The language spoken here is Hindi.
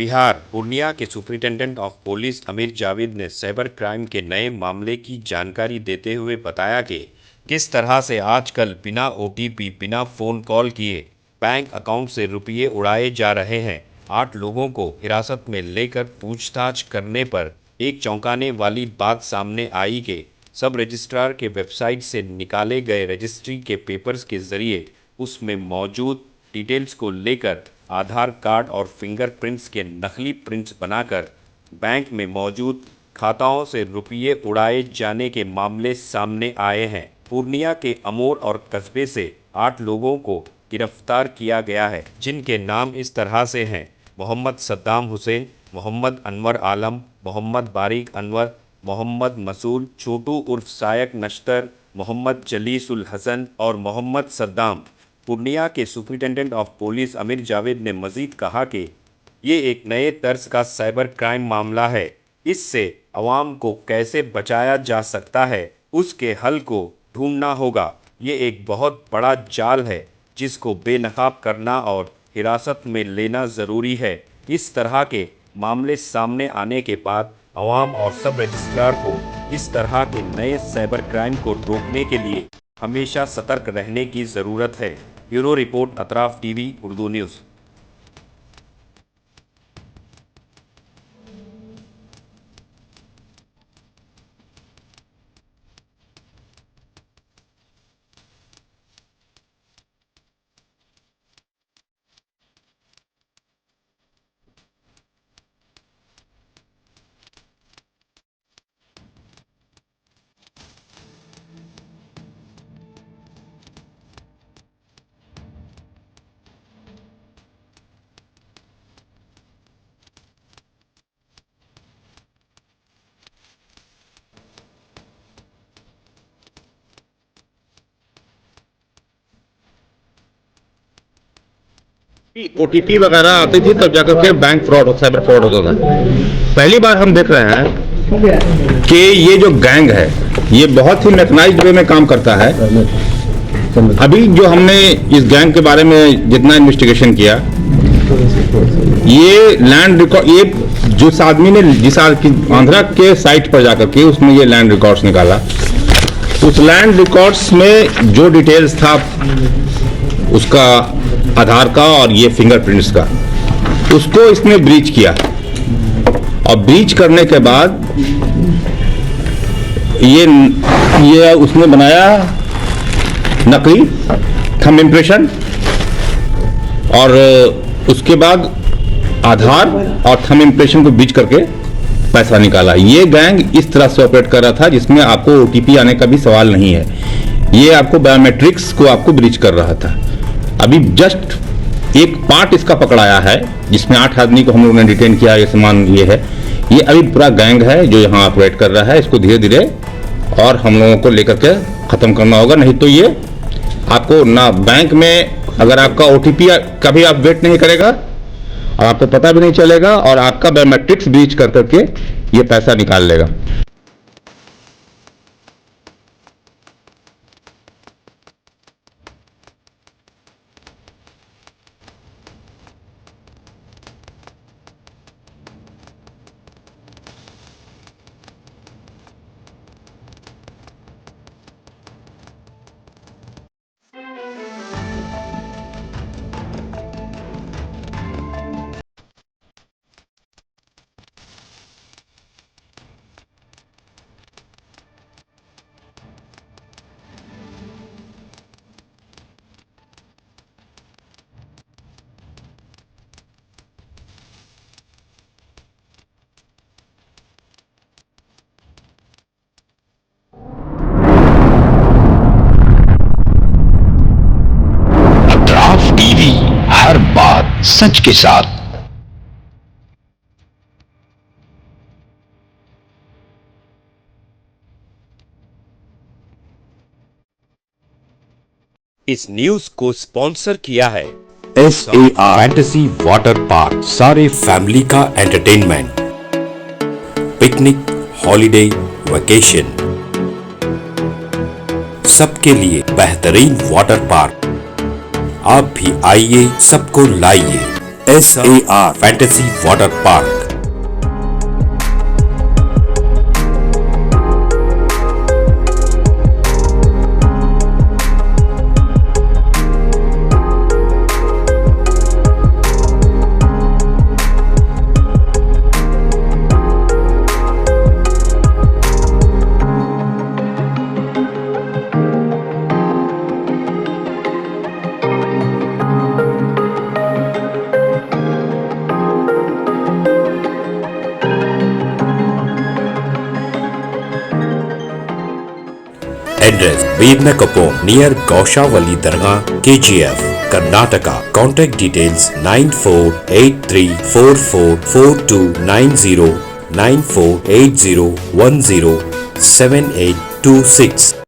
बिहार पूर्णिया के सुपरिटेंडेंट ऑफ पुलिस अमीर जावेद ने साइबर क्राइम के नए मामले की जानकारी देते हुए बताया कि किस तरह से आजकल बिना ओटीपी बिना फ़ोन कॉल किए बैंक अकाउंट से रुपये उड़ाए जा रहे हैं। 8 लोगों को हिरासत में लेकर पूछताछ करने पर एक चौंकाने वाली बात सामने आई कि सब रजिस्ट्रार के वेबसाइट से निकाले गए रजिस्ट्री के पेपर्स के जरिए उसमें मौजूद डिटेल्स को लेकर आधार कार्ड और फिंगरप्रिंट्स के नकली प्रिंट्स बनाकर बैंक में मौजूद खाताओं से रुपये उड़ाए जाने के मामले सामने आए हैं। पूर्णिया के अमोर और कस्बे से 8 लोगों को गिरफ्तार किया गया है, जिनके नाम इस तरह से हैं: मोहम्मद सद्दाम हुसैन, मोहम्मद अनवर आलम, मोहम्मद बारिक अनवर, मोहम्मद मसूद छोटू उर्फ सायक नश्तर, मोहम्मद जलीसुल हसन और मोहम्मद सद्दाम। पूर्णिया के सुपरिटेंडेंट ऑफ पुलिस अमीर जावेद ने मजीद कहा कि ये एक नए तर्ज का साइबर क्राइम मामला है। इससे अवाम को कैसे बचाया जा सकता है, उसके हल को ढूंढना होगा। ये एक बहुत बड़ा जाल है जिसको बेनकाब करना और हिरासत में लेना ज़रूरी है। इस तरह के मामले सामने आने के बाद अवाम और सब रजिस्ट्रार को इस तरह के नए साइबर क्राइम को रोकने के लिए हमेशा सतर्क रहने की ज़रूरत है। Bureau report, Atraf TV Urdu news. OTP वगैरह आती थी तब जाकर के बैंक फ्रॉड साइबर फ्रॉड होता था। पहली बार हम देख रहे हैं कि ये जो गैंग है ये बहुत ही मैकेनाइज्ड वे में काम करता है। अभी जो हमने इस गैंग के बारे में जितना इन्वेस्टिगेशन किया, ये लैंड रिकॉर्ड, ये जिस आदमी ने आंध्रा के साइट पर जाकर के उसने ये लैंड रिकॉर्ड्स निकाला, उस लैंड रिकॉर्ड्स में जो डिटेल्स था उसका आधार का और ये फिंगरप्रिंट्स का, उसको इसने ब्रीच किया। और ब्रीच करने के बाद ये उसने बनाया नकली थंब इम्प्रेशन और उसके बाद आधार और थंब इम्प्रेशन को ब्रीच करके पैसा निकाला। ये गैंग इस तरह से ऑपरेट कर रहा था जिसमें आपको ओटीपी आने का भी सवाल नहीं है। ये आपको बायोमेट्रिक्स को आपको ब्रीच कर रहा था। अभी जस्ट एक पार्ट इसका पकड़ाया है जिसमें 8 आदमी को हम लोगों ने डिटेन किया। ये सामान ये है, ये अभी पूरा गैंग है जो यहाँ ऑपरेट कर रहा है। इसको धीरे धीरे और हम लोगों को लेकर के ख़त्म करना होगा, नहीं तो ये आपको ना बैंक में अगर आपका ओटीपी कभी आप वेट नहीं करेगा और आपको पता भी नहीं चलेगा और आपका बायोमेट्रिक्स ब्रीच कर करके ये पैसा निकाल लेगा। हर बात सच के साथ। इस न्यूज को स्पॉन्सर किया है SAR फैंटेसी वाटर पार्क। सारे फैमिली का एंटरटेनमेंट, पिकनिक, हॉलिडे, वेकेशन, सबके लिए बेहतरीन वाटर पार्क। आप भी आइए, सबको लाइए। SAR fantasy water park. Address Veernakapom near Gaushavali Dargah, KGF, Karnataka. Contact details 9483444290 9480107826.